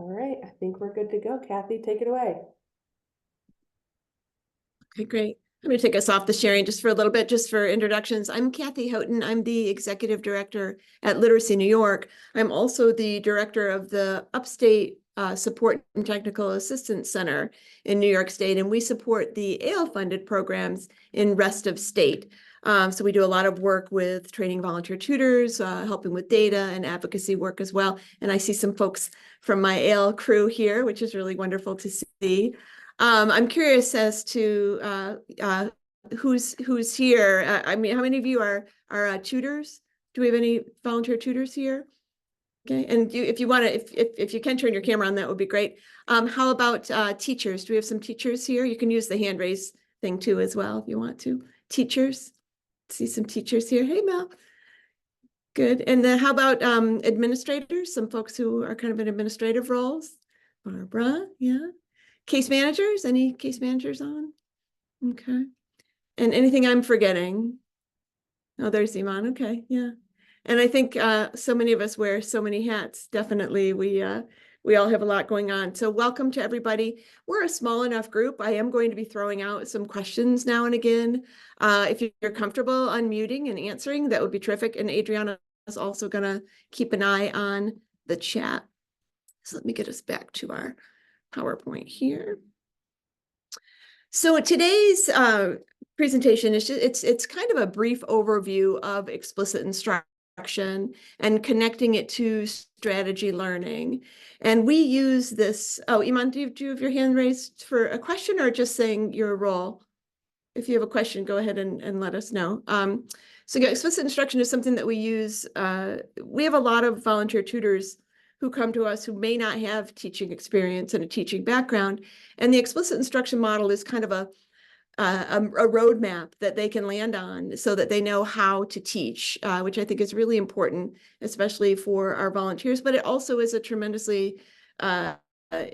All right, I think we're good to go. Kathy, take it away. Okay, great. I'm going to take us off the sharing just for a little bit, just for introductions. I'm Kathy Houghton. I'm the Executive Director at Literacy New York. I'm also the Director of the Upstate Support and Technical Assistance Center in New York State, and we support the AIL-funded programs in rest of state. So we do a lot of work with training volunteer tutors, helping with data and advocacy work as well. And I see some folks from my AIL crew here, which is really wonderful to see. I'm curious as to who's here. I mean, how many of you are tutors? Do we have any volunteer tutors here? Okay, and if you want to, if you can turn your camera on, that would be great. How about teachers? Do we have some teachers here? You can use the hand raise thing too as well if you want to. Teachers, see some teachers here. Hey, Mel. Good. And then how about administrators? Some folks who are kind of in administrative roles. Barbara, yeah. Case managers, any case managers on? Okay. And anything I'm forgetting? Oh, there's Iman. Okay, yeah. And I think so many of us wear so many hats. Definitely, we all have a lot going on. So welcome to everybody. We're a small enough group. I am going to be throwing out some questions now and again. If you're comfortable unmuting and answering, that would be terrific. And Adriana is also going to keep an eye on the chat. So let me get us back to our PowerPoint here. So today's presentation is it's kind of a brief overview of explicit instruction and connecting it to strategy learning. And we use this. Oh, Iman, do you have your hand raised for a question or just saying your role? If you have a question, go ahead and let us know. So yeah, explicit instruction is something that we use. We have a lot of volunteer tutors who come to us who may not have teaching experience and a teaching background. And the explicit instruction model is kind of a roadmap that they can land on so that they know how to teach, which I think is really important, especially for our volunteers, but it also is a tremendously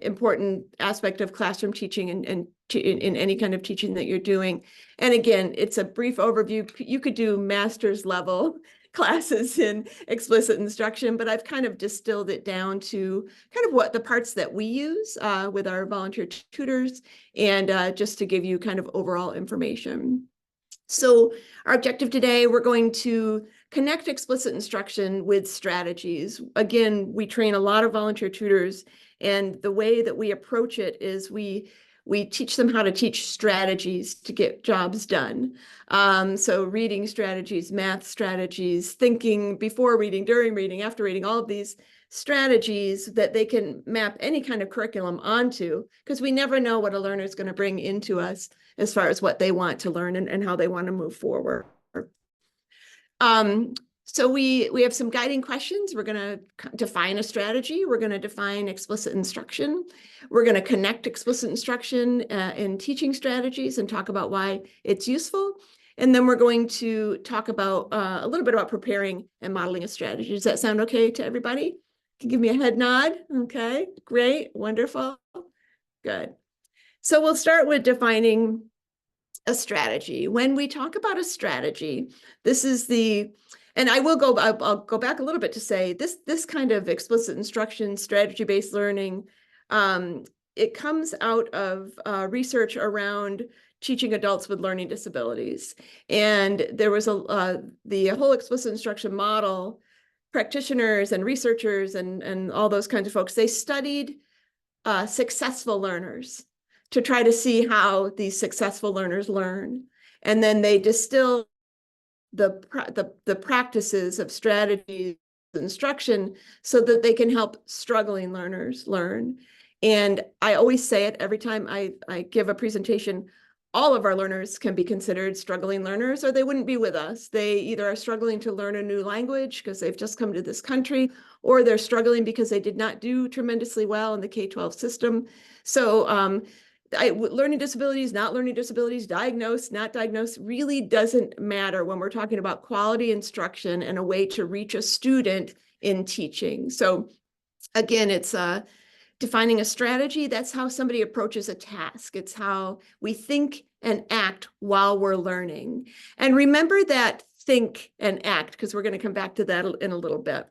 important aspect of classroom teaching and in any kind of teaching that you're doing. And again, it's a brief overview. You could do master's level classes in explicit instruction, but I've kind of distilled it down to kind of what the parts that we use with our volunteer tutors and just to give you kind of overall information. So our objective today, we're going to connect explicit instruction with strategies. Again, we train a lot of volunteer tutors, and the way that we approach it is we teach them how to teach strategies to get jobs done. So reading strategies, math strategies, thinking before reading, during reading, after reading, all of these strategies that they can map any kind of curriculum onto, because we never know what a learner is going to bring into us as far as what they want to learn and how they want to move forward. So we have some guiding questions. We're going to define a strategy. We're going to define explicit instruction. We're going to connect explicit instruction and teaching strategies and talk about why it's useful. And then we're going to talk about a little bit about preparing and modeling a strategy. Does that sound okay to everybody? Can you give me a head nod? Okay, great, wonderful, good. So we'll start with defining a strategy. When we talk about a strategy, this is and I'll go back a little bit to say this kind of explicit instruction, strategy-based learning, it comes out of research around teaching adults with learning disabilities. And there was the whole explicit instruction model, practitioners and researchers and all those kinds of folks, they studied successful learners to try to see how these successful learners learn. And then they distill the practices of strategies, instruction, so that they can help struggling learners learn. And I always say it every time I give a presentation, all of our learners can be considered struggling learners, or they wouldn't be with us. They either are struggling to learn a new language because they've just come to this country, or they're struggling because they did not do tremendously well in the K-12 system. So learning disabilities, not learning disabilities, diagnosed, not diagnosed, really doesn't matter when we're talking about quality instruction and a way to reach a student in teaching. So again, it's defining a strategy. That's how somebody approaches a task. It's how we think and act while we're learning. And remember that think and act, because we're going to come back to that in a little bit.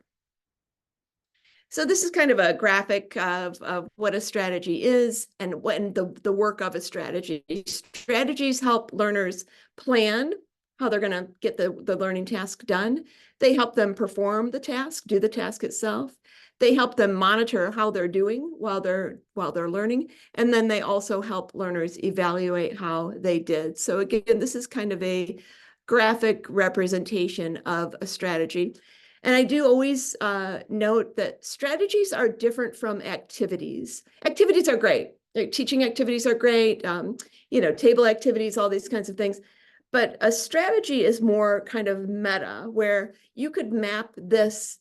So this is kind of a graphic of what a strategy is and when the work of a strategy. Strategies help learners plan how they're going to get the learning task done. They help them perform the task, do the task itself. They help them monitor how they're doing while they're learning. And then they also help learners evaluate how they did. So again, this is kind of a graphic representation of a strategy. And I do always note that strategies are different from activities. Activities are great. Like teaching activities are great, table activities, all these kinds of things. But a strategy is more kind of meta, where you could map this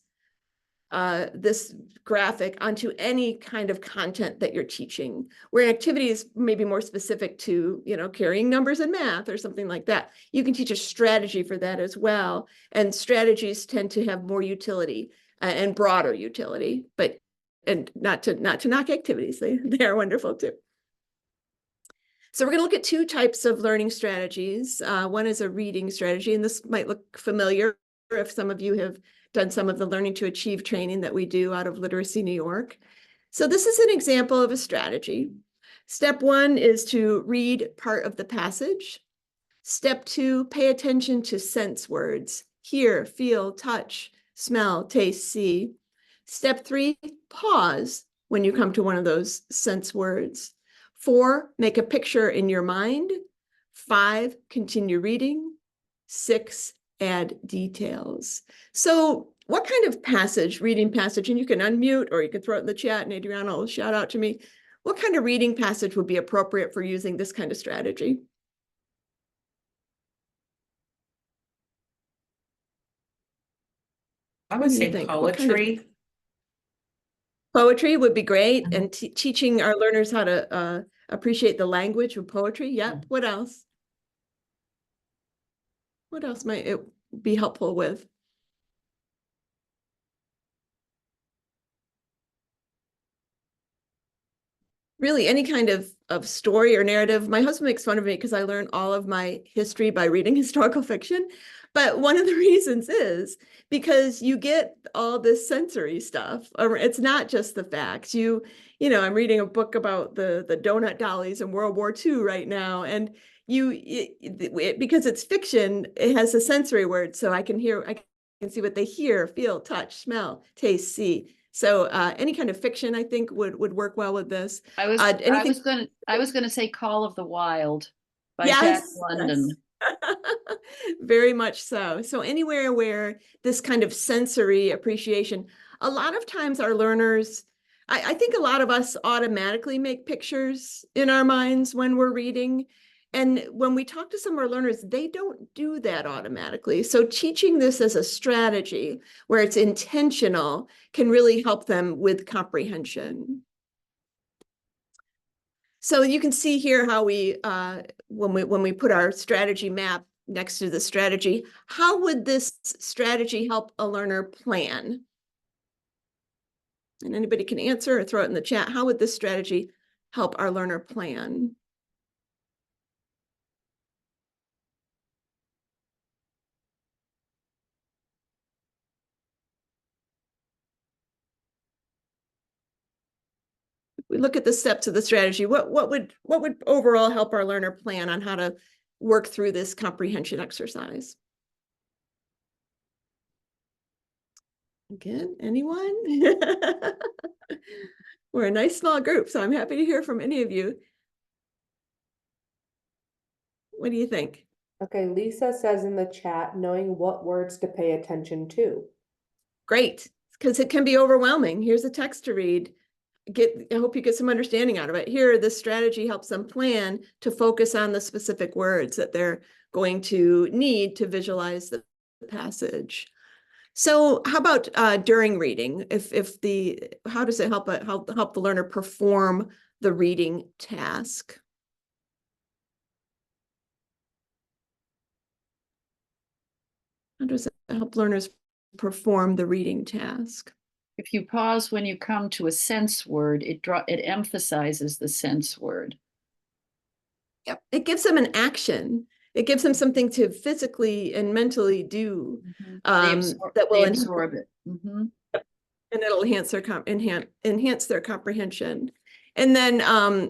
graphic onto any kind of content that you're teaching, where an activity is maybe more specific to, carrying numbers in math or something like that. You can teach a strategy for that as well. And strategies tend to have more utility and broader utility, and not to knock activities. They are wonderful too. So we're going to look at two types of learning strategies. One is a reading strategy, and this might look familiar if some of you have done some of the Learning to Achieve training that we do out of Literacy New York. So this is an example of a strategy. Step one is to read part of the passage. Step two, pay attention to sense words: hear, feel, touch, smell, taste, see. Step three, pause when you come to one of those sense words. 4, make a picture in your mind. 5, continue reading. 6, add details. So what kind of reading passage, and you can unmute or you can throw it in the chat and Adriana will shout out to me, what kind of reading passage would be appropriate for using this kind of strategy? I would say poetry. Poetry would be great, and teaching our learners how to appreciate the language of poetry. Yep. What else? What else might it be helpful with? Really, any kind of story or narrative. My husband makes fun of me because I learned all of my history by reading historical fiction. But one of the reasons is because you get all this sensory stuff. It's not just the facts. I'm reading a book about the donut dollies in World War II right now. And because it's fiction, it has a sensory word. So I can see what they hear, feel, touch, smell, taste, see. So any kind of fiction, I think, would work well with this. I was gonna say Call of the Wild by Jack London. Yes. Very much so. So anywhere where this kind of sensory appreciation, a lot of times our learners, I think a lot of us automatically make pictures in our minds when we're reading. And when we talk to some of our learners, they don't do that automatically. So teaching this as a strategy where it's intentional can really help them with comprehension. So you can see here how we, when we put our strategy map next to the strategy, how would this strategy help a learner plan? And anybody can answer or throw it in the chat. How would this strategy help our learner plan? We look at the steps of the strategy. What would overall help our learner plan on how to work through this comprehension exercise? Again, anyone? We're a nice small group, so I'm happy to hear from any of you. What do you think? Okay, Lisa says in the chat, knowing what words to pay attention to. Great, because it can be overwhelming. Here's a text to read. I hope you get some understanding out of it. Here, this strategy helps them plan to focus on the specific words that they're going to need to visualize the passage. So how about during reading? How does it help the learner perform the reading task? How does it help learners perform the reading task? If you pause when you come to a sense word, it emphasizes the sense word. Yep, it gives them an action. It gives them something to physically and mentally do. They absorb it. Mm-hmm. And it'll enhance their comprehension. And then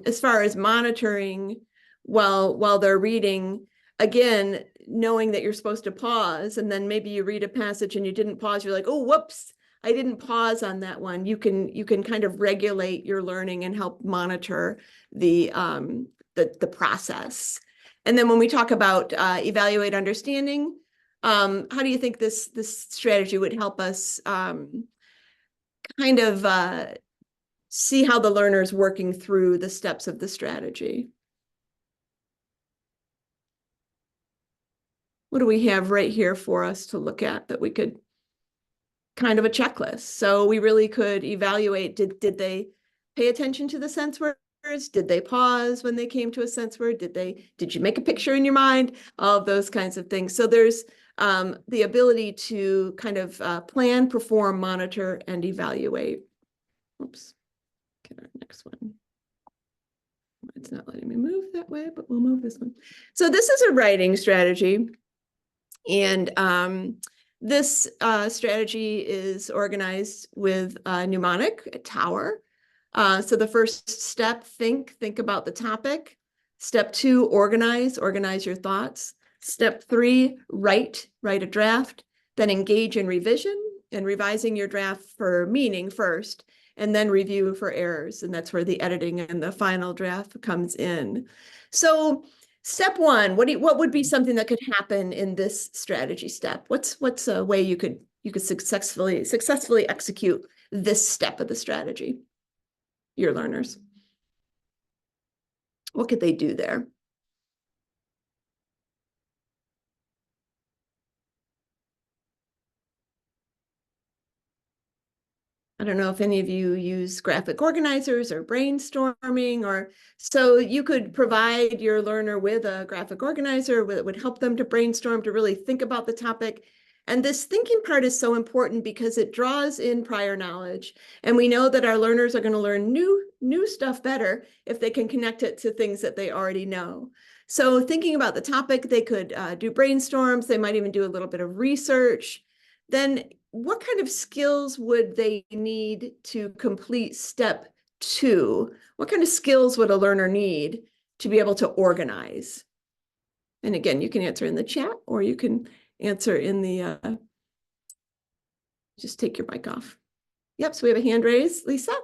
as far as monitoring while they're reading, again, knowing that you're supposed to pause, and then maybe you read a passage and you didn't pause, you're like, oh, whoops, I didn't pause on that one. You can kind of regulate your learning and help monitor the process. And then when we talk about evaluate understanding, how do you think this strategy would help us kind of see how the learner is working through the steps of the strategy? What do we have right here for us to look at that we could kind of a checklist? So we really could evaluate, did they pay attention to the sense words? Did they pause when they came to a sense word? Did you make a picture in your mind? All of those kinds of things. So there's the ability to kind of plan, perform, monitor, and evaluate. Oops. Get our next one. It's not letting me move that way, but we'll move this one. So this is a writing strategy. And this strategy is organized with a mnemonic, a tower. So the first step, think about the topic. Step 2, organize your thoughts. Step 3, write a draft. Then engage in revision and revising your draft for meaning first, and then review for errors. And that's where the editing and the final draft comes in. So step 1, what would be something that could happen in this strategy step? What's a way you could successfully execute this step of the strategy? Your learners. What could they do there? I don't know if any of you use graphic organizers or brainstorming, or so you could provide your learner with a graphic organizer that would help them to brainstorm, to really think about the topic. And this thinking part is so important because it draws in prior knowledge. And we know that our learners are going to learn new stuff better if they can connect it to things that they already know. So thinking about the topic, they could do brainstorms. They might even do a little bit of research. Then what kind of skills would they need to complete step 2? What kind of skills would a learner need to be able to organize? And again, you can answer in the chat, or you can answer in the, just take your mic off. Yep, so we have a hand raised. Lisa?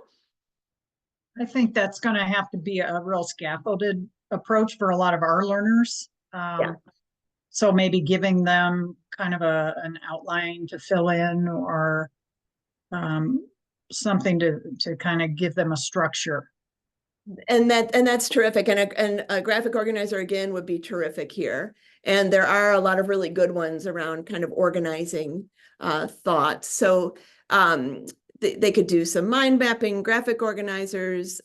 I think that's going to have to be a real scaffolded approach for a lot of our learners. Yeah. So maybe giving them kind of an outline to fill in, or something to kind of give them a structure. And that's terrific. And a graphic organizer, again, would be terrific here. And there are a lot of really good ones around kind of organizing thoughts. So they could do some mind mapping, graphic organizers,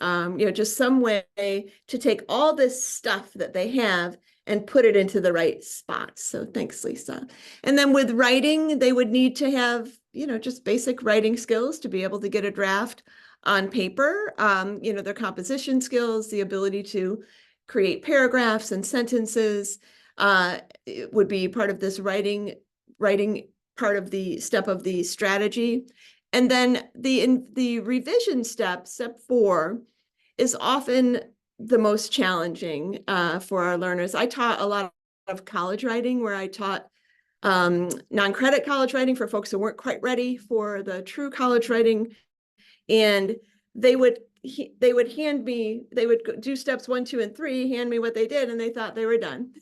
just some way to take all this stuff that they have and put it into the right spots. So thanks, Lisa. And then with writing, they would need to have, just basic writing skills to be able to get a draft on paper, their composition skills, the ability to create paragraphs and sentences it would be part of this writing part of the step of the strategy. And then the revision step 4, is often the most challenging for our learners. I taught a lot of college writing, where I taught non-credit college writing for folks who weren't quite ready for the true college writing. And they would do steps 1, 2, and 3, hand me what they did, and they thought they were done.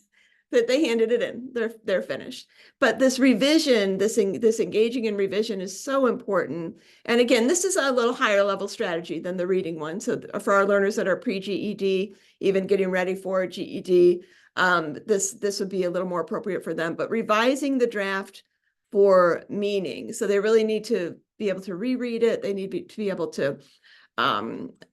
That they handed it in, they're finished. But this revision, this engaging in revision is so important. And again, this is a little higher level strategy than the reading one. So for our learners that are pre-GED, even getting ready for GED, this would be a little more appropriate for them. But revising the draft for meaning, so they really need to be able to reread it. They need to be able to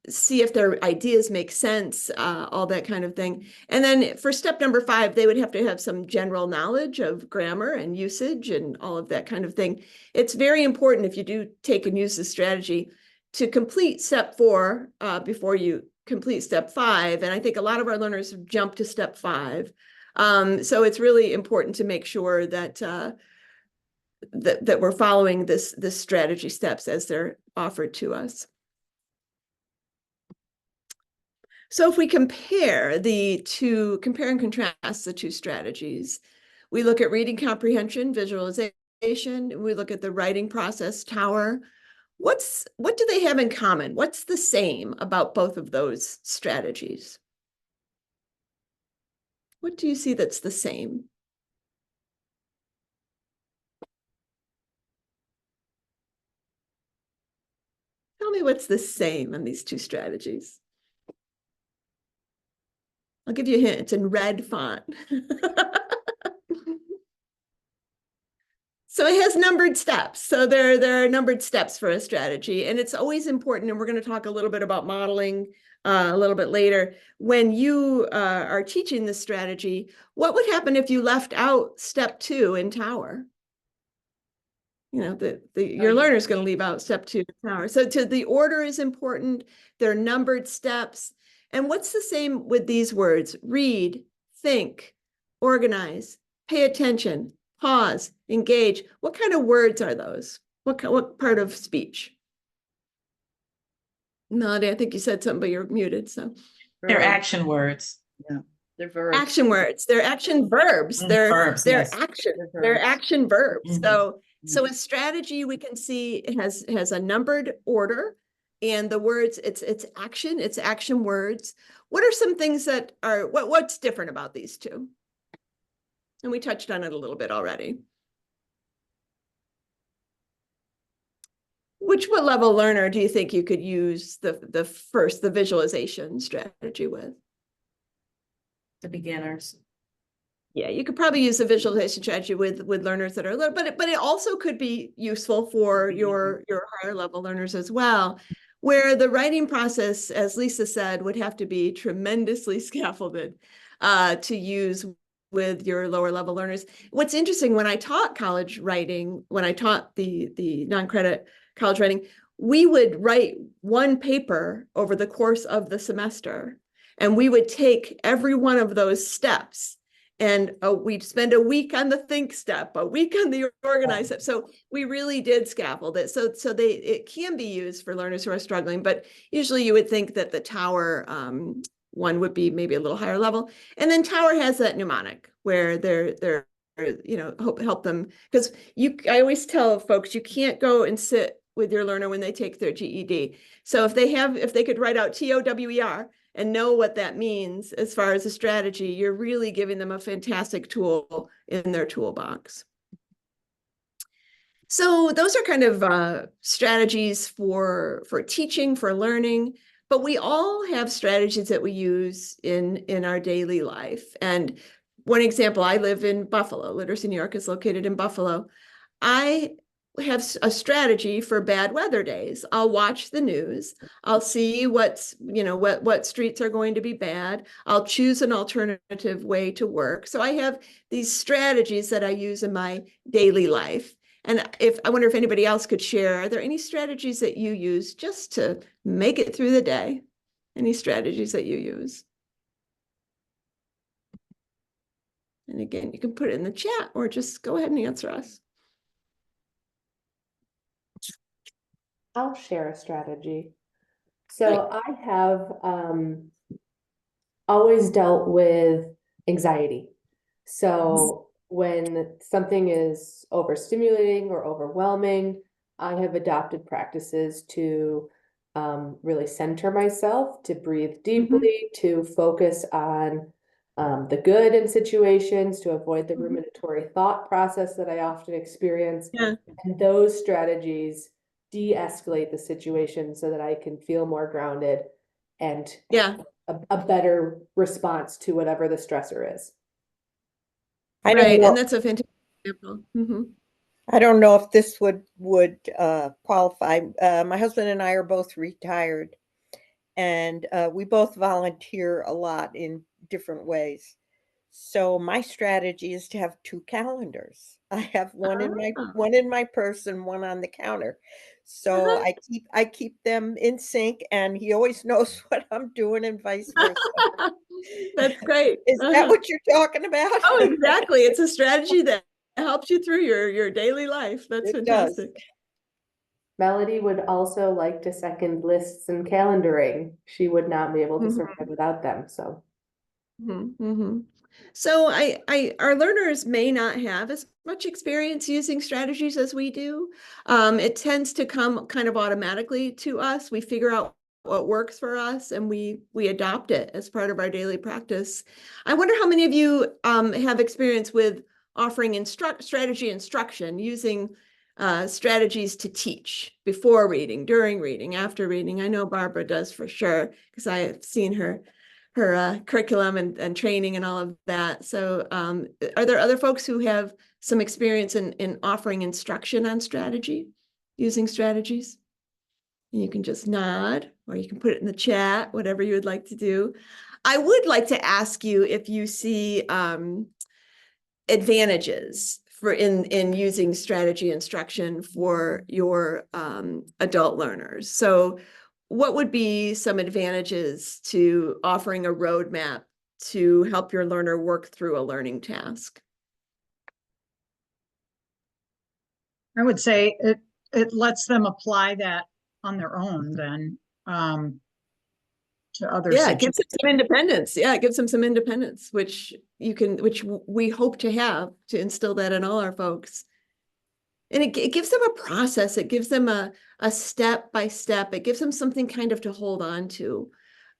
see if their ideas make sense, all that kind of thing. And then for step number 5, they would have to have some general knowledge of grammar and usage and all of that kind of thing. It's very important, if you do take and use this strategy, to complete step 4 before you complete step 5. And I think a lot of our learners jump to step 5. So it's really important to make sure that that we're following this strategy steps as they're offered to us. So if we compare and contrast the two strategies, we look at reading comprehension, visualization, we look at the writing process, Tower. What do they have in common? What's the same about both of those strategies? What do you see that's the same? Tell me what's the same in these two strategies. I'll give you a hint. It's in red font. So it has numbered steps. So there are numbered steps for a strategy. And it's always important, and we're going to talk a little bit about modeling a little bit later. When you are teaching this strategy, what would happen if you left out step 2 in Tower? You know, your learner is going to leave out step 2 in Tower. So the order is important. They're numbered steps. And what's the same with these words? Read, think, organize, pay attention, pause, engage. What kind of words are those? What part of speech? Melody, I think you said something, but you're muted. So They're action words. Yeah, they're verbs. action words. They're action verbs. They're Verbs, they're yes. action. They're They're verbs. action verbs. Mhm. So a strategy we can see it has a numbered order, and the words it's action words. What are some things that are what's different about these two? And we touched on it a little bit already. What level learner do you think you could use the visualization strategy with? The beginners. Yeah, you could probably use the visualization strategy with learners that are little, but it also could be useful for your higher level learners as well, where the writing process, as Lisa said, would have to be tremendously scaffolded to use with your lower level learners. What's interesting, when I taught college writing, when I taught the non-credit college writing, we would write one paper over the course of the semester, and we would take every one of those steps. And we'd spend a week on the think step, a week on the organize step. So we really did scaffold it. So it can be used for learners who are struggling, but usually you would think that the Tower one would be maybe a little higher level. And then Tower has that mnemonic where they're help them, because I always tell folks, you can't go and sit with your learner when they take their GED. So if they could write out TOWER and know what that means as far as a strategy, you're really giving them a fantastic tool in their toolbox. So those are kind of strategies for teaching, for learning, but we all have strategies that we use in our daily life. And one example, I live in Buffalo. Literacy New York is located in Buffalo. I have a strategy for bad weather days. I'll watch the news. I'll see what streets are going to be bad. I'll choose an alternative way to work. So I have these strategies that I use in my daily life. And I wonder if anybody else could share, are there any strategies that you use just to make it through the day? Any strategies that you use? And again, you can put it in the chat or just go ahead and answer us. I'll share a strategy. So I have always dealt with anxiety. So when something is overstimulating or overwhelming, I have adopted practices to really center myself, to breathe deeply, to focus on the good in situations, to avoid the ruminatory thought process that I often experience. Yeah. And those strategies de-escalate the situation so that I can feel more grounded and a better response to whatever the stressor is. Right, and that's a fantastic example. I don't know if this would qualify. My husband and I are both retired, and we both volunteer a lot in different ways. So my strategy is to have 2 calendars. I have one in my purse and one on the counter. So I keep them in sync, and he always knows what I'm doing and vice versa. That's great. Is that what you're talking about? Oh, exactly. It's a strategy that helps you through your daily life. That's It does. fantastic. Melody would also like to second lists and calendaring. She would not be able to Mhm. survive without them, so. So our learners may not have as much experience using strategies as we do. It tends to come kind of automatically to us. We figure out what works for us and we adopt it as part of our daily practice. I wonder how many of you have experience with offering strategy instruction, using strategies to teach before reading, during reading, after reading. I know Barbara does for sure, because I have seen her curriculum and training and all of that. So are there other folks who have some experience in offering instruction on strategy, using strategies? You can just nod, or you can put it in the chat, whatever you would like to do. I would like to ask you if you see advantages in using strategy instruction for your adult learners. So what would be some advantages to offering a roadmap to help your learner work through a learning task? I would say it lets them apply that on their own then, to other Yeah, it gives them situations. some independence. Yeah, it gives them some independence, which we hope to have, to instill that in all our folks. And it gives them a process. It gives them a step by step. It gives them something kind of to hold on to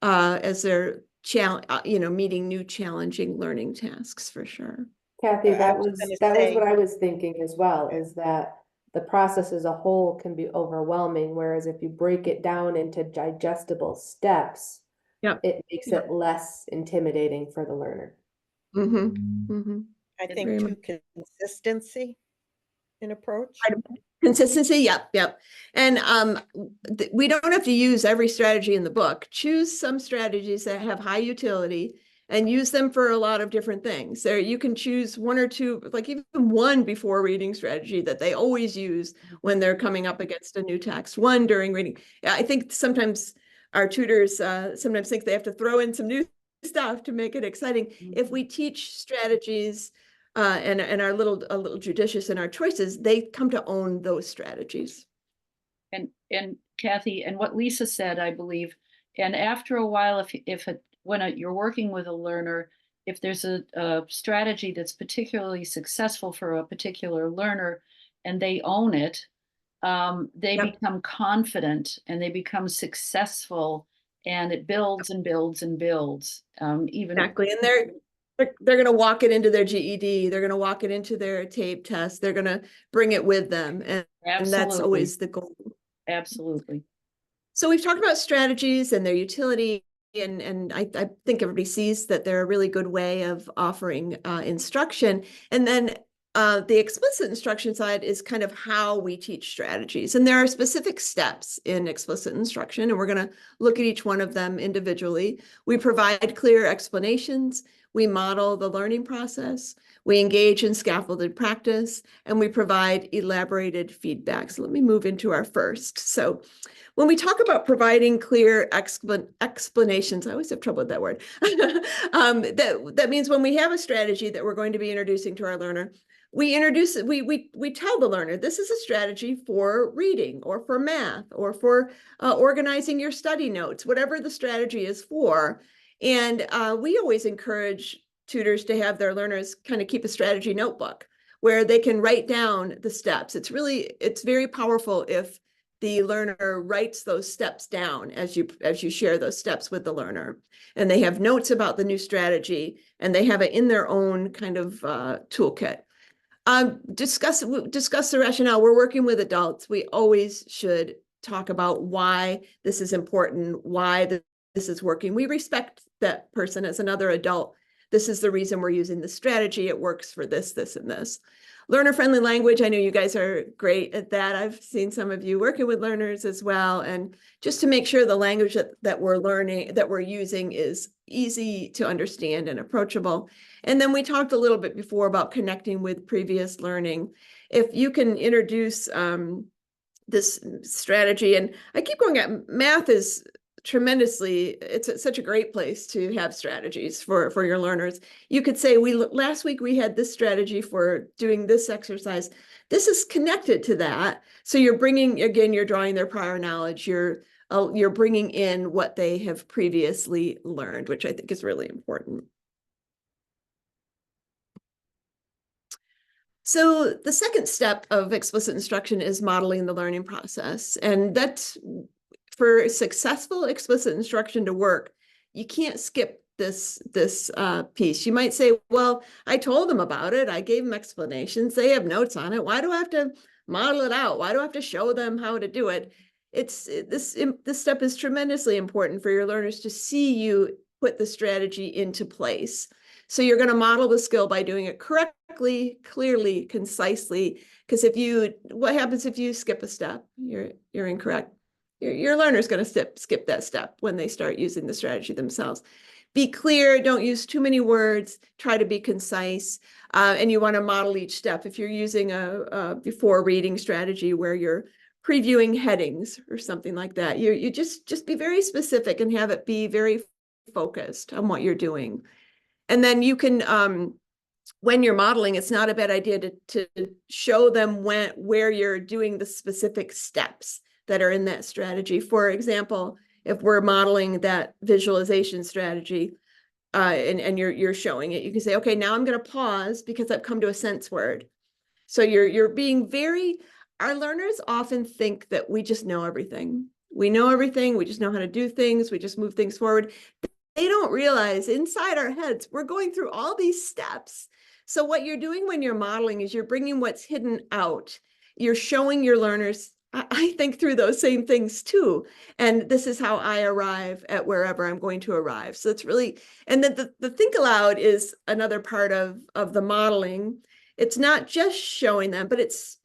as they're meeting new challenging learning tasks, for sure. Kathy, I that was was gonna say- what I was thinking as well, is that the process as a whole can be overwhelming, whereas if you break it down into digestible steps, Yep. it makes it less intimidating for the learner. I think Very too, consistency in approach. Consistency, yep. And we don't have to use every strategy in the book. Choose some strategies that have high utility and use them for a lot of different things. There, you can choose one or two, like even one before reading strategy that they always use when they're coming up against a new text, one during reading. I think sometimes our tutors sometimes think they have to throw in some new stuff to make it exciting. If we teach strategies and are a little judicious in our choices, they come to own those strategies. And Kathy, and what Lisa said, I believe, and after a while, when you're working with a learner, if there's a strategy that's particularly successful for a particular learner and they own it, they Yep. become confident and they become successful, and it builds and builds and builds. Even Exactly, and they're going to walk it into their GED. They're going to walk it into their tape test. They're going to bring it with them, and that's Absolutely. always the goal. Absolutely. So we've talked about strategies and their utility, and I think everybody sees that they're a really good way of offering instruction. And then the explicit instruction side is kind of how we teach strategies. And there are specific steps in explicit instruction, and we're going to look at each one of them individually. We provide clear explanations. We model the learning process. We engage in scaffolded practice, and we provide elaborated feedback. So let me move into our first. So when we talk about providing clear explanations, I always have trouble with that word. That means when we have a strategy that we're going to be introducing to our learner, we tell the learner, this is a strategy for reading or for math or for organizing your study notes, whatever the strategy is for. And we always encourage tutors to have their learners kind of keep a strategy notebook where they can write down the steps. It's very powerful if the learner writes those steps down as you share those steps with the learner, and they have notes about the new strategy, and they have it in their own kind of toolkit. Discuss the rationale. We're working with adults. We always should talk about why this is important, why this is working. We respect that person as another adult. This is the reason we're using the strategy. It works for this, this, and this. Learner-friendly language. I know you guys are great at that. I've seen some of you working with learners as well. And just to make sure the language that we're using is easy to understand and approachable. And then we talked a little bit before about connecting with previous learning. If you can introduce this strategy, and I keep going at math is tremendously, it's such a great place to have strategies for your learners. You could say, last week we had this strategy for doing this exercise. This is connected to that. So you're bringing, again, you're drawing their prior knowledge. You're bringing in what they have previously learned, which I think is really important. So the second step of explicit instruction is modeling the learning process. And that's for successful explicit instruction to work, you can't skip this piece. You might say, well, I told them about it. I gave them explanations. They have notes on it. Why do I have to model it out? Why do I have to show them how to do it? This step is tremendously important for your learners to see you put the strategy into place. So you're going to model the skill by doing it correctly, clearly, concisely. Because what happens if you skip a step? You're incorrect. Your learner's going to skip that step when they start using the strategy themselves. Be clear, don't use too many words, try to be concise, and you want to model each step. If you're using a before reading strategy where you're previewing headings or something like that, you just be very specific and have it be very focused on what you're doing. And then you can, when you're modeling, it's not a bad idea to show them where you're doing the specific steps that are in that strategy. For example, if we're modeling that visualization strategy and you're showing it, you can say, okay, now I'm going to pause because I've come to a sense word. So you're being our learners often think that we just know everything. We know everything. We just know how to do things. We just move things forward. They don't realize inside our heads, we're going through all these steps. So what you're doing when you're modeling is you're bringing what's hidden out. You're showing your learners, I think through those same things too. And this is how I arrive at wherever I'm going to arrive. So it's really, and then the think aloud is another part of the modeling. It's not just showing them, but it's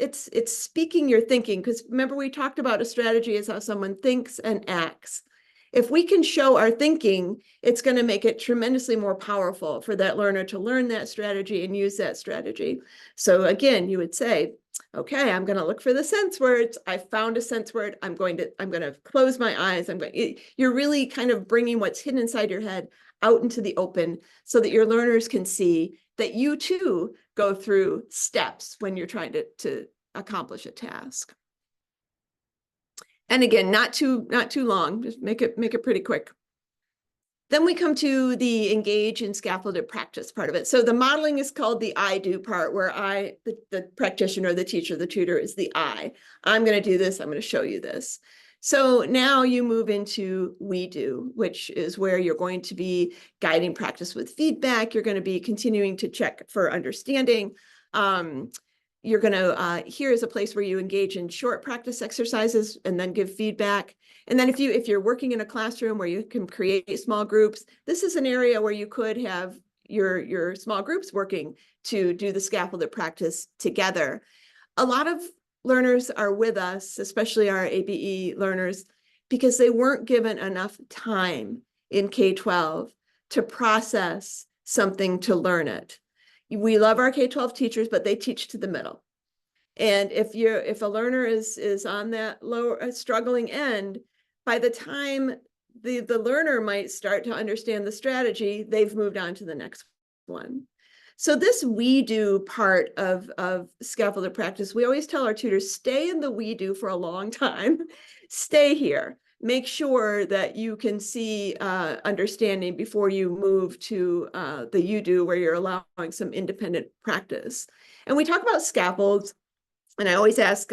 speaking your thinking. Because remember, we talked about a strategy is how someone thinks and acts. If we can show our thinking, it's going to make it tremendously more powerful for that learner to learn that strategy and use that strategy. So again, you would say, okay, I'm going to look for the sense words. I found a sense word. I'm going to close my eyes. You're really kind of bringing what's hidden inside your head out into the open so that your learners can see that you too go through steps when you're trying to accomplish a task. And again, not too long, just make it pretty quick. Then we come to the engage in scaffolded practice part of it. So the modeling is called the I do part, where the practitioner, the teacher, the tutor is the I. I'm going to do this. I'm going to show you this. So now you move into we do, which is where you're going to be guiding practice with feedback. You're going to be continuing to check for understanding. You're going to, here is a place where you engage in short practice exercises and then give feedback. And then if you're working in a classroom where you can create small groups, this is an area where you could have your small groups working to do the scaffolded practice together. A lot of learners are with us, especially our ABE learners, because they weren't given enough time in K-12 to process something to learn it. We love our K-12 teachers, but they teach to the middle. And if a learner is on that low struggling end, by the time the learner might start to understand the strategy, they've moved on to the next one. So this we do part of scaffolded practice, we always tell our tutors, stay in the we do for a long time. Stay here. Make sure that you can see understanding before you move to the you do, where you're allowing some independent practice. And we talk about scaffolds, and I always ask,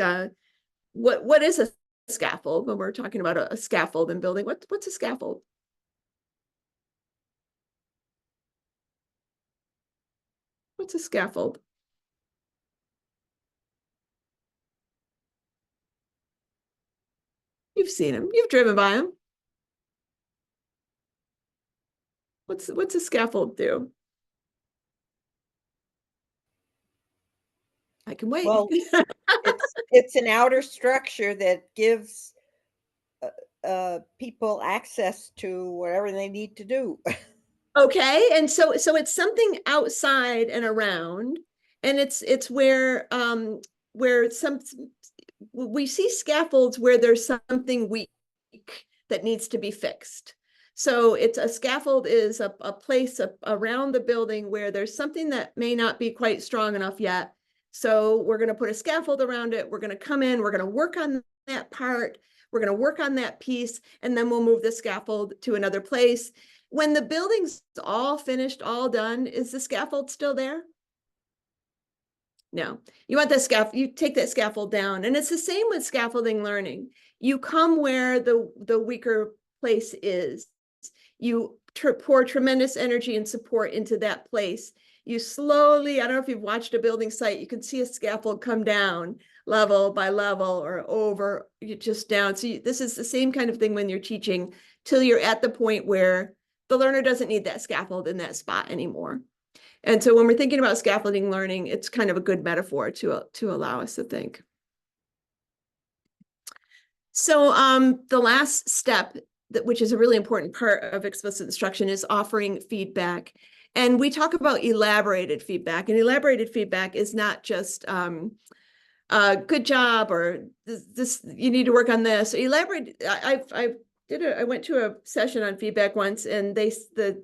what is a scaffold when we're talking about a scaffold in building? What's a scaffold? What's a scaffold? You've seen them. You've driven by them. What's a scaffold do? I can wait. Well, it's an outer structure that gives people access to whatever they need to do. Okay, and so it's something outside and around, and it's where we see scaffolds where there's something weak that needs to be fixed. So it's a scaffold is a place around the building where there's something that may not be quite strong enough yet. So we're going to put a scaffold around it. We're going to come in, we're going to work on that part. We're going to work on that piece, and then we'll move the scaffold to another place. When the building's all finished, all done, is the scaffold still there? No, you want the scaffold, you take that scaffold down. And it's the same with scaffolding learning. You come where the weaker place is. You pour tremendous energy and support into that place. You slowly, I don't know if you've watched a building site, you can see a scaffold come down level by level or over, just down. So this is the same kind of thing when you're teaching till you're at the point where the learner doesn't need that scaffold in that spot anymore. And so when we're thinking about scaffolding learning, it's kind of a good metaphor to allow us to think. So the last step, which is a really important part of explicit instruction, is offering feedback. And we talk about elaborated feedback, and elaborated feedback is not just good job or this you need to work on this. Elaborate. I went to a session on feedback once, and the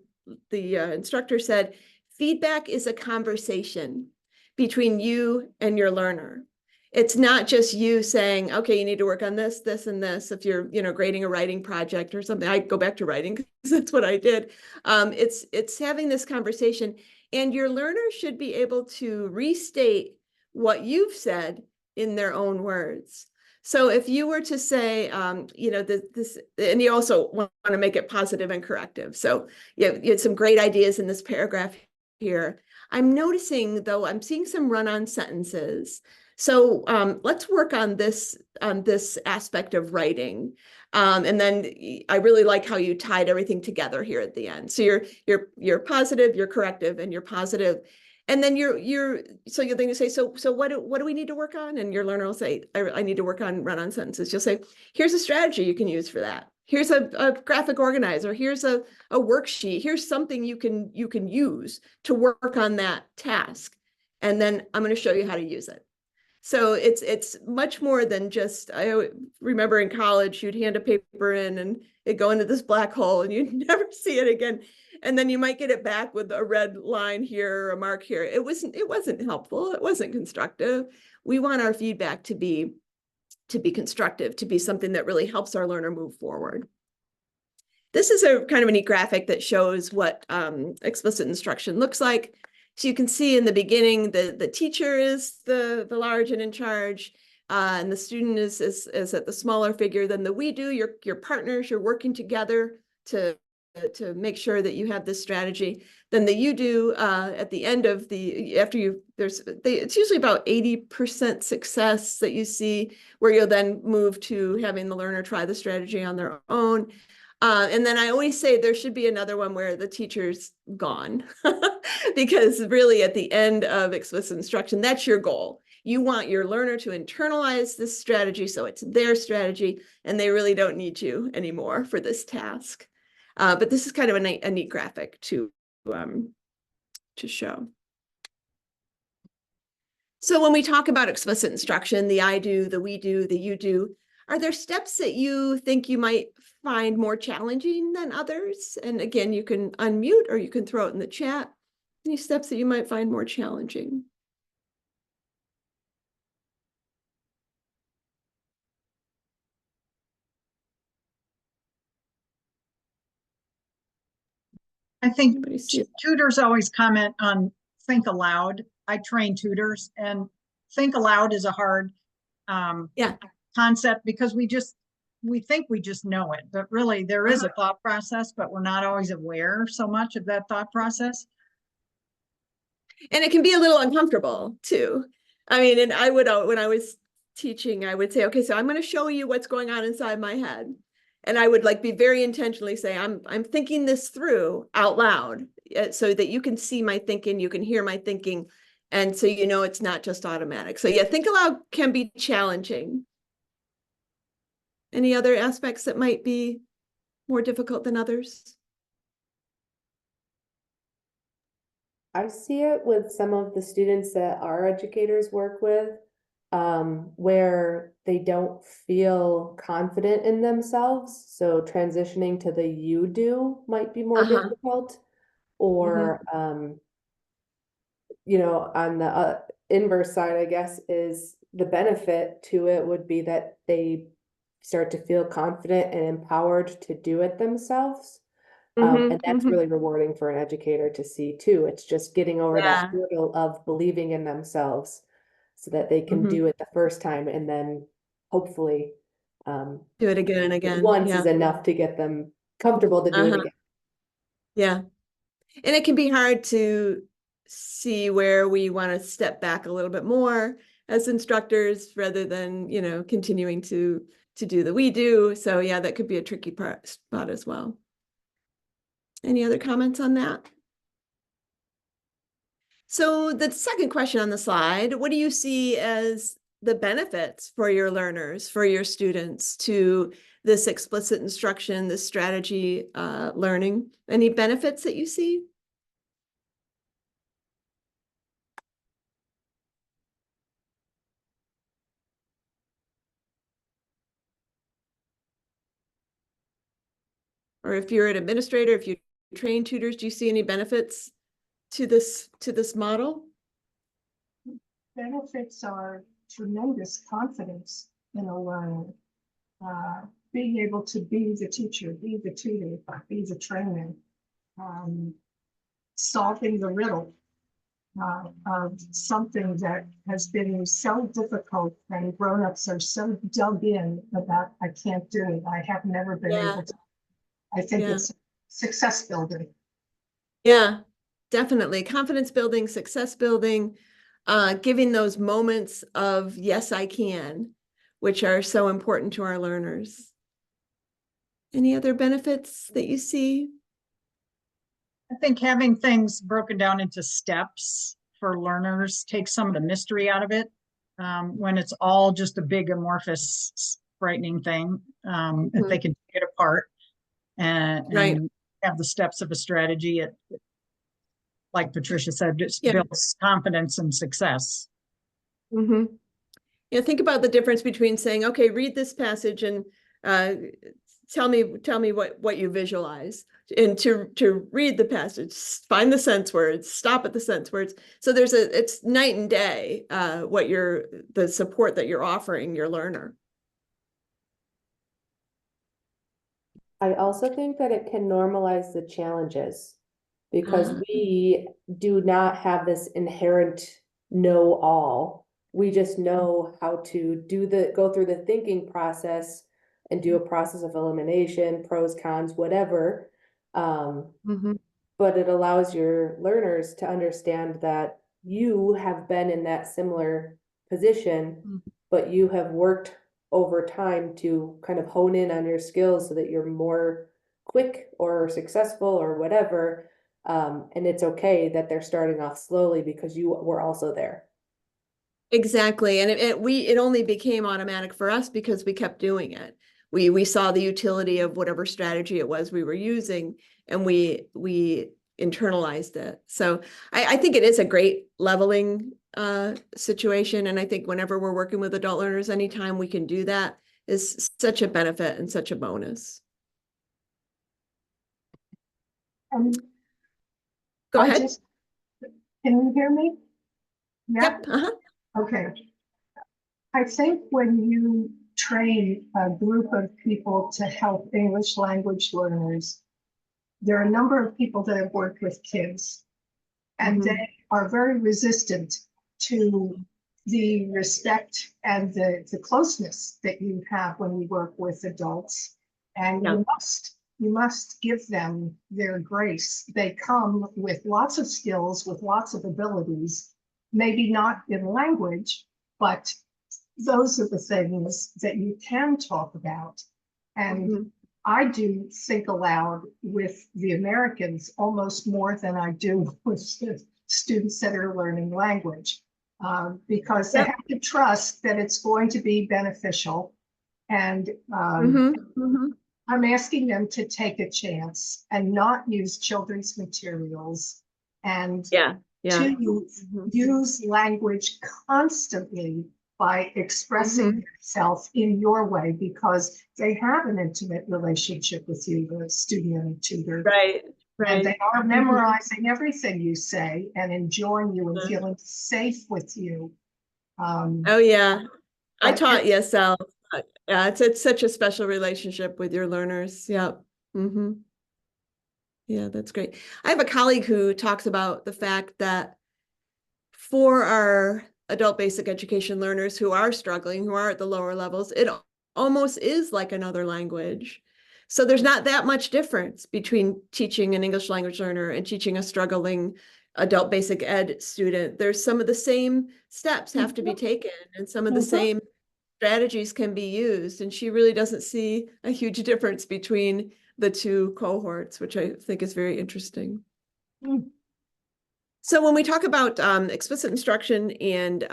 instructor said, feedback is a conversation between you and your learner. It's not just you saying, okay, you need to work on this, this, and this. If you're, grading a writing project or something, I go back to writing because that's what I did. It's having this conversation, and your learner should be able to restate what you've said in their own words. So if you were to say, this, and you also want to make it positive and corrective. So you had some great ideas in this paragraph here. I'm noticing, though, I'm seeing some run-on sentences. So let's work on this aspect of writing. And then I really like how you tied everything together here at the end. So you're positive, you're corrective, and you're positive. And then so you're going to say, so what do we need to work on? And your learner will say, I need to work on run-on sentences. You'll say, here's a strategy you can use for that. Here's a graphic organizer. Here's a worksheet. Here's something you can use to work on that task. And then I'm going to show you how to use it. So it's much more than just, I remember in college, you'd hand a paper in and it'd go into this black hole and you'd never see it again. And then you might get it back with a red line here or a mark here. It wasn't helpful. It wasn't constructive. We want our feedback to be constructive, to be something that really helps our learner move forward. This is a kind of a neat graphic that shows what explicit instruction looks like. So you can see in the beginning, the teacher is the large and in charge, and the student is at the smaller figure. Then the we do, your partners, you're working together to make sure that you have this strategy. Then the you do at the end of it's usually about 80% success that you see, where you'll then move to having the learner try the strategy on their own. And then I always say there should be another one where the teacher's gone, because really at the end of explicit instruction, that's your goal. You want your learner to internalize this strategy so it's their strategy, and they really don't need you anymore for this task. But this is kind of a neat graphic to show. So when we talk about explicit instruction, the I do, the we do, the you do, are there steps that you think you might find more challenging than others? And again, you can unmute or you can throw it in the chat. Any steps that you might find more challenging? I think Anybody see it? tutors always comment on think aloud. I train tutors, and think aloud is a hard concept, because we think we just know it, but really there is a thought process, but we're not always aware so much of that thought process. And it can be a little uncomfortable too. I mean, and I would, when I was teaching, I would say, okay, so I'm going to show you what's going on inside my head. And I would be very intentionally say, I'm thinking this through out loud, so that you can see my thinking, you can hear my thinking. And so, it's not just automatic. So yeah, think aloud can be challenging. Any other aspects that might be more difficult than others? I see it with some of the students that our educators work with. where they don't feel confident in themselves. So transitioning to the you do might be more Uh-huh. difficult. Or, you know, on the inverse side, I guess, is the benefit to it would be that they start to feel confident and empowered to do it themselves. And that's really rewarding for an educator to see too. It's just getting over that Yeah. hurdle of believing in themselves so that they can Mhm. do it the first time, and then hopefully Do it again and again. once Yeah. is enough to get them comfortable to do it Uh-huh. again. Yeah. And it can be hard to see where we want to step back a little bit more as instructors rather than, you know, continuing to do the we do. So yeah, that could be a tricky spot as well. Any other comments on that? So the second question on the slide, what do you see as the benefits for your learners, for your students to this explicit instruction, this strategy learning? Any benefits that you see? Or if you're an administrator, if you train tutors, do you see any benefits to this model? Benefits are tremendous confidence in a learner, being able to be the teacher, be the tutor, be the trainer, solving the riddle of something that has been so difficult, and grown-ups are so dug in about, I can't do it, I have never been Yeah. able to. I think Yeah. it's success building. Yeah, definitely. Confidence building, success building, giving those moments of, yes, I can, which are so important to our learners. Any other benefits that you see? I think having things broken down into steps for learners takes some of the mystery out of it. When it's all just a big amorphous, frightening thing, if they can take it apart and have the steps of a strategy, it, like Patricia said, just builds confidence and success. Yeah, think about the difference between saying, okay, read this passage and tell me what you visualize, and to read the passage, find the sense words, stop at the sense words. So it's night and day what the support that you're offering your learner. I also think that it can normalize the challenges, because we do not have this inherent know-all. We just know how to go through the thinking process and do a process of elimination, pros, cons, whatever. But it allows your learners to understand that you have been in that similar position, but you have worked over time to kind of hone in on your skills so that you're more quick or successful or whatever. And it's okay that they're starting off slowly because you were also there. Exactly. And it only became automatic for us because we kept doing it. We saw the utility of whatever strategy it was we were using, and we internalized it. So I think it is a great leveling situation. And I think whenever we're working with adult learners, anytime we can do that is such a benefit and such a bonus. Go ahead. Can you hear me? Yep. Okay. I think when you train a group of people to help English language learners, there are a number of people that have worked with kids, and they are very resistant to the respect and the closeness that you have when you work with adults. And you must give them their grace. They come with lots of skills, with lots of abilities, maybe not in language, but those are the things that you can talk about. And I do think aloud with the Americans almost more than I do with students that are learning language, because they have to trust that it's going to be beneficial. And I'm asking them to take a chance and not use children's materials, and to use language constantly by expressing Mhm. yourself in your way because they have an intimate relationship with you, the student and the tutor. Right, And they right. are Mhm. memorizing everything you say and enjoying you and Mhm. feeling safe with you. Oh, yeah. I But taught ESL. Yeah, it's such a special relationship with your learners. Yeah. Mm-hmm. Yeah, that's great. I have a colleague who talks about the fact that for our adult basic education learners who are struggling, who are at the lower levels, it almost is like another language. So there's not that much difference between teaching an English language learner and teaching a struggling adult basic ed student. There's some of the same steps have to be taken and some of the same strategies can be used. And she really doesn't see a huge difference between the two cohorts, which I think is very interesting. So when we talk about explicit instruction and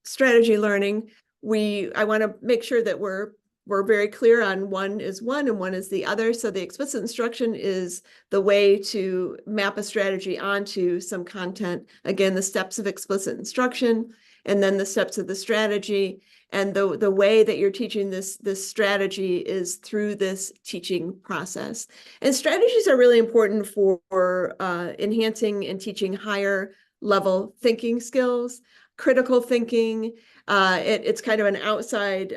strategy learning, I want to make sure that we're very clear on one is one and one is the other. So the explicit instruction is the way to map a strategy onto some content. Again, the steps of explicit instruction, and then the steps of the strategy. And the way that you're teaching this strategy is through this teaching process. And strategies are really important for enhancing and teaching higher level thinking skills, critical thinking. It's kind of an outside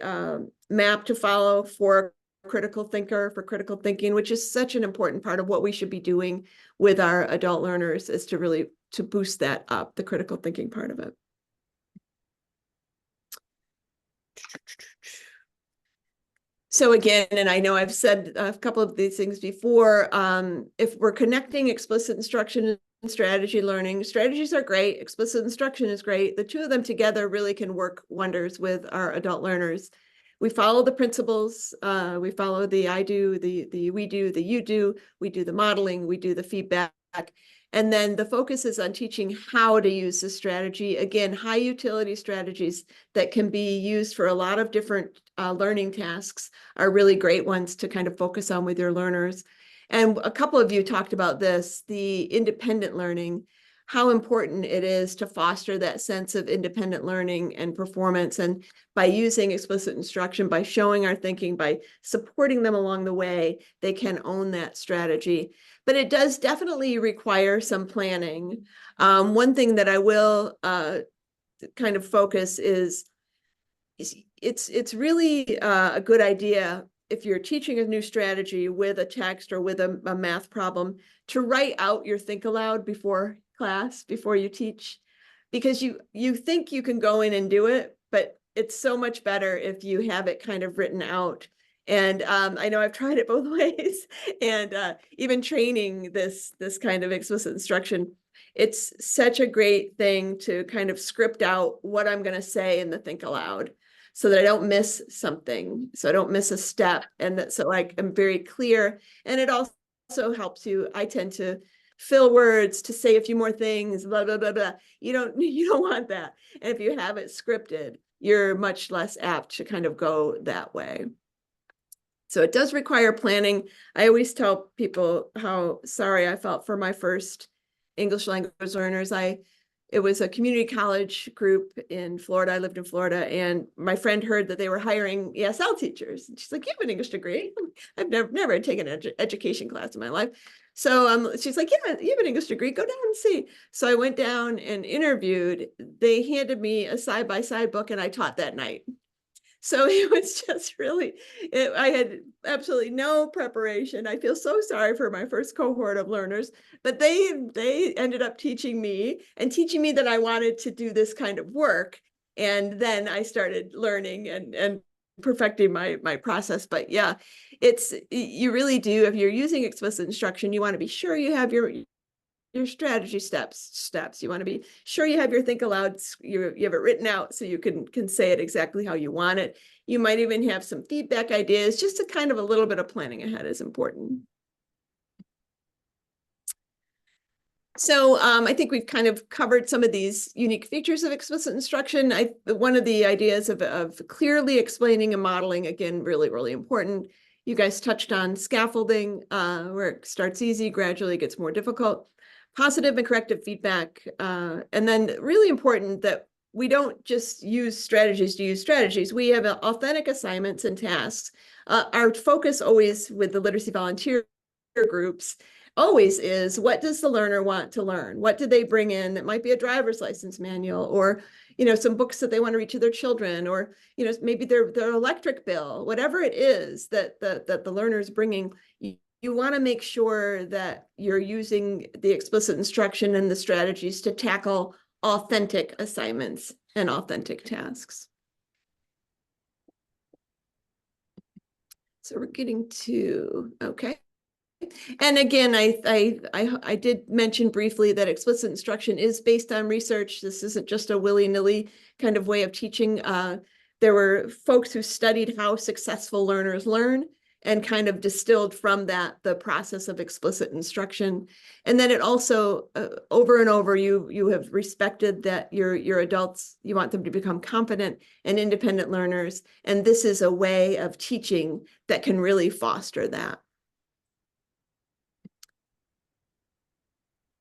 map to follow for a critical thinker, for critical thinking, which is such an important part of what we should be doing with our adult learners, is to really boost that up, the critical thinking part of it. So again, and I know I've said a couple of these things before, if we're connecting explicit instruction and strategy learning, strategies are great, explicit instruction is great. The two of them together really can work wonders with our adult learners. We follow the principles, we follow the I do, the we do, the you do, we do the modeling, we do the feedback. And then the focus is on teaching how to use the strategy. Again, high utility strategies that can be used for a lot of different learning tasks are really great ones to kind of focus on with your learners. And a couple of you talked about this, the independent learning, how important it is to foster that sense of independent learning and performance. And by using explicit instruction, by showing our thinking, by supporting them along the way, they can own that strategy. But it does definitely require some planning. One thing that I will kind of focus is it's really a good idea if you're teaching a new strategy with a text or with a math problem to write out your think aloud before class, before you teach, because you think you can go in and do it, but it's so much better if you have it kind of written out. And I know I've tried it both ways, and even training this kind of explicit instruction, it's such a great thing to kind of script out what I'm going to say in the think aloud, so that I don't miss something, so I don't miss a step, and that so I'm very clear. And it also helps you. I tend to fill words to say a few more things, blah blah blah blah. You don't want that. And if you have it scripted, you're much less apt to kind of go that way. So it does require planning. I always tell people how sorry I felt for my first English language learners. It was a community college group in Florida. I lived in Florida, and my friend heard that they were hiring ESL teachers. And she's like, "You have an English degree?" I've never taken an education class in my life. So she's like, "Yeah, you have an English degree. Go down and see." So I went down and interviewed. They handed me a side-by-side book, and I taught that night. So it was just really, I had absolutely no preparation. I feel so sorry for my first cohort of learners, but they ended up teaching me that I wanted to do this kind of work. And then I started learning and perfecting my process. But yeah, you really do, if you're using explicit instruction, you want to be sure you have your strategy steps. You want to be sure you have your think aloud, you have it written out so you can say it exactly how you want it. You might even have some feedback ideas. Just a kind of a little bit of planning ahead is important. So I think we've kind of covered some of these unique features of explicit instruction. One of the ideas of clearly explaining and modeling, again, really, really important. You guys touched on scaffolding, where it starts easy, gradually gets more difficult. Positive and corrective feedback. And then really important that we don't just use strategies to use strategies. We have authentic assignments and tasks. Our focus always with the literacy volunteer groups always is, what does the learner want to learn? What do they bring in that might be a driver's license manual, or some books that they want to read to their children, or maybe their electric bill, whatever it is that the learner is bringing. You want to make sure that you're using the explicit instruction and the strategies to tackle authentic assignments and authentic tasks. So we're getting to, okay. And again, I did mention briefly that explicit instruction is based on research. This isn't just a willy-nilly kind of way of teaching. There were folks who studied how successful learners learn and kind of distilled from that the process of explicit instruction. And then it also, over and over, you have respected that your adults, you want them to become confident and independent learners. And this is a way of teaching that can really foster that.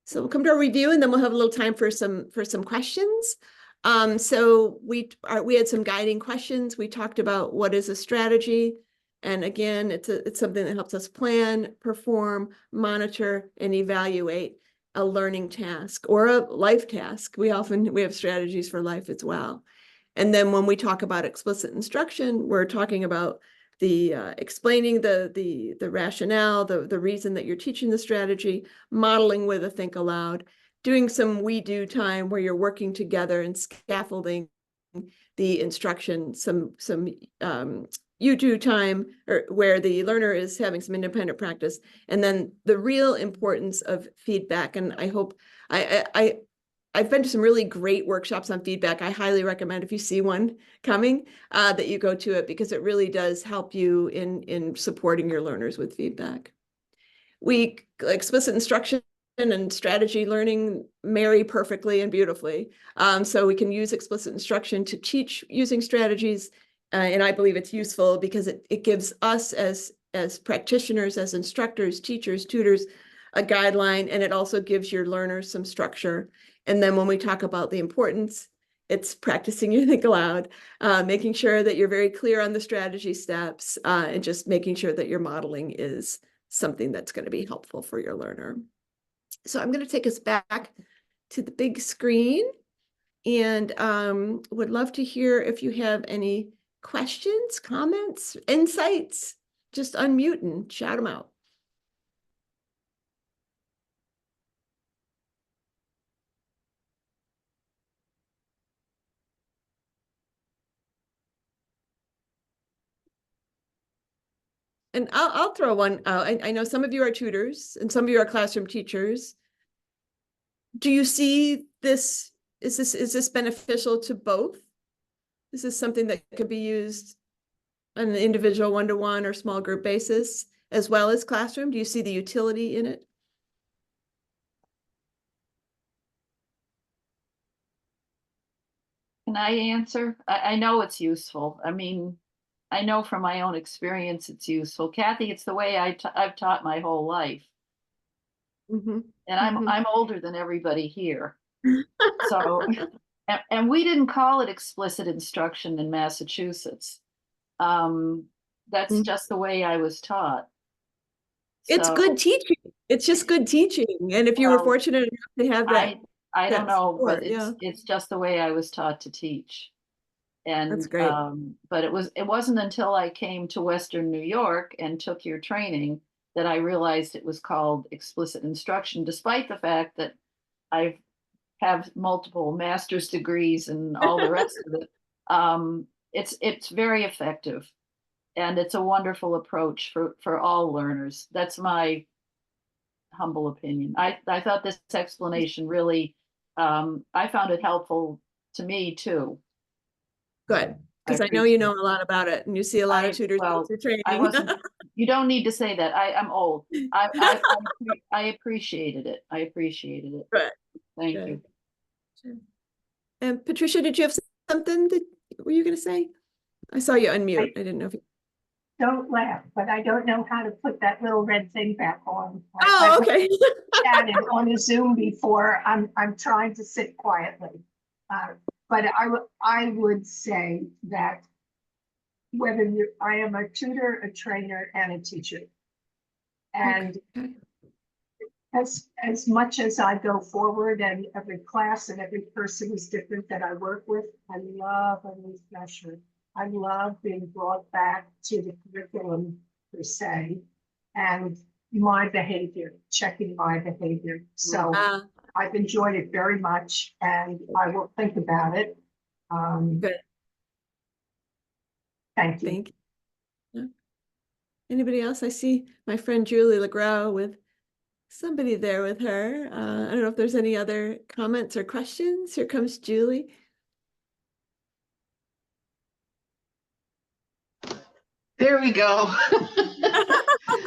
So we'll come to our review, and then we'll have a little time for some questions. So we had some guiding questions. We talked about what is a strategy. And again, it's something that helps us plan, perform, monitor, and evaluate a learning task or a life task. We have strategies for life as well. And then when we talk about explicit instruction, we're talking about the explaining the rationale, the reason that you're teaching the strategy, modeling with a think aloud, doing some we do time where you're working together and scaffolding the instruction, some you do time, or where the learner is having some independent practice, and then the real importance of feedback. And I hope I've been to some really great workshops on feedback. I highly recommend, if you see one coming, that you go to it, because it really does help you in supporting your learners with feedback. Explicit instruction and strategy learning marry perfectly and beautifully. So we can use explicit instruction to teach using strategies. And I believe it's useful because it gives us as practitioners, as instructors, teachers, tutors, a guideline, and it also gives your learners some structure. And then when we talk about the importance, it's practicing your think aloud, making sure that you're very clear on the strategy steps, and just making sure that your modeling is something that's going to be helpful for your learner. So I'm going to take us back to the big screen, and would love to hear if you have any questions, comments, insights. Just unmute and shout them out. And I'll throw one out. I know some of you are tutors and some of you are classroom teachers. Do you see this? Is this beneficial to both? Is this something that could be used on an individual one-to-one or small group basis, as well as classroom? Do you see the utility in it? Can I answer? I know it's useful. I mean, I know from my own experience it's useful. Kathy, it's the way I've taught my whole life. Mm-hmm. And I'm older than everybody here. So, and we didn't call it explicit instruction in Massachusetts. That's just the way I was taught. It's So, good teaching. It's just good teaching. And if you were fortunate enough to have that, I don't know, support, but it's just the way I was taught to teach. And that's great. but it wasn't until I came to Western New York and took your training that I realized it was called explicit instruction, despite the fact that I have multiple master's degrees and all the rest of it. It's very effective, and it's a wonderful approach for all learners. That's my humble opinion. I thought this explanation really, I found it helpful to me too. Good, because I know you know a lot about it, and you see a lot of tutors Well, through training. I wasn't. You don't need to say that. I'm old. I appreciated it. I appreciated it. Good. Thank Good. you. Sure. And Patricia, did you have something that were you going to say? I saw you unmute. I didn't know if you. Don't laugh, but I don't know how to put that little red thing back on. Oh, okay. I've had it on a Zoom before. I'm trying to sit quietly. But I would say that I am a tutor, a trainer, and a teacher. And Okay. as much as I go forward and every class and every person is different that I work with, I love a refresher. I love being brought back to the curriculum per se and my behavior, checking my behavior. So Uh, I've enjoyed it very much and I will think about it. Good. Thank you. Thank you. Yeah. Anybody else? I see my friend Julie LeGros with somebody there with her. I don't know if there's any other comments or questions. Here comes Julie. There we go.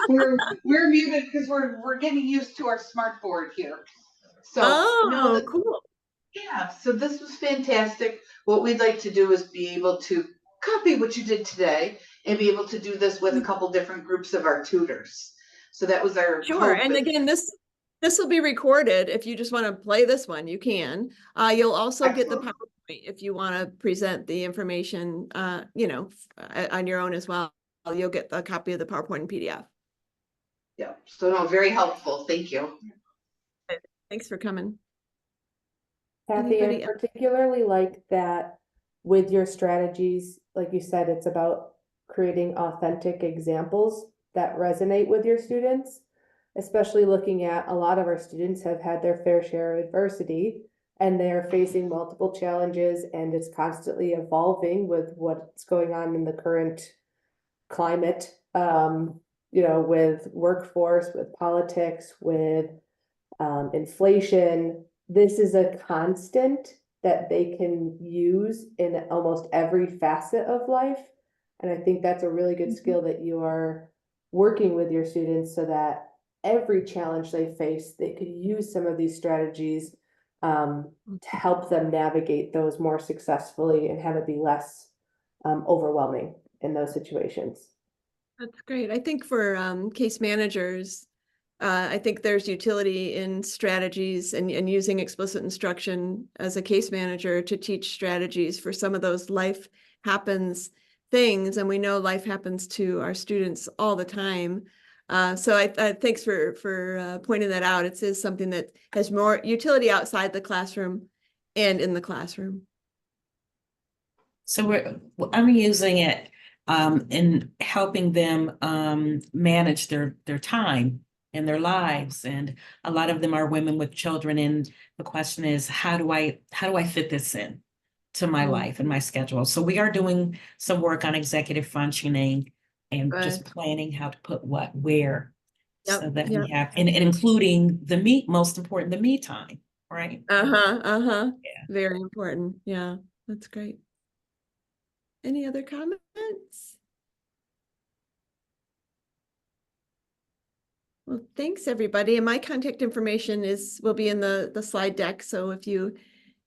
we're muted because we're getting used to our smart board here. So Oh, cool. yeah, so this was fantastic. What we'd like to do is be able to copy what you did today and be able to do this with a couple different groups of our tutors. So that was our Sure. hope. And again, this will be recorded. If you just want to play this one, you can. You'll also get the Excellent. PowerPoint if you want to present the information, you know, on your own as well. You'll get a copy of the PowerPoint and PDF. Yeah, so no, very helpful. Thank you. Thanks for coming. Kathy, I Anybody else? particularly like that with your strategies, like you said, it's about creating authentic examples that resonate with your students, especially looking at a lot of our students have had their fair share of adversity and they are facing multiple challenges and it's constantly evolving with what's going on in the current climate, you know, with workforce, with politics, with inflation. This is a constant that they can use in almost every facet of life. And I think that's a really good skill that you are working with your students so that every challenge they face, they could use some of these strategies to help them navigate those more successfully and have it be less overwhelming in those situations. That's great. I think for case managers, I think there's utility in strategies and using explicit instruction as a case manager to teach strategies for some of those life happens things. And we know life happens to our students all the time. So thanks for pointing that out. It is something that has more utility outside the classroom and in the classroom. So I'm using it in helping them manage their time in their lives, and a lot of them are women with children, and the question is, how do I fit this in to my life and my schedule? So we are doing some work on executive functioning and just planning how to put what where, so that we have, and including the most important, the me time, right? Yeah. Very important. Yeah, that's great. Any other comments? Well, thanks everybody. And my contact information will be in the slide deck. So if you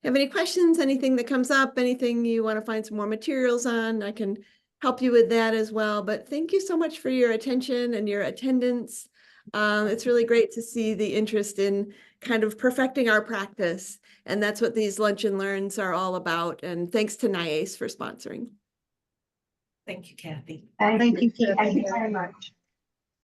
have any questions, anything that comes up, anything you want to find some more materials on, I can help you with that as well. But thank you so much for your attention and your attendance. It's really great to see the interest in kind of perfecting our practice. And that's what these Lunch and Learns are all about. And thanks to NYACCE for sponsoring. Thank you, Kathy. Thank you, Kathy. Thank you very much.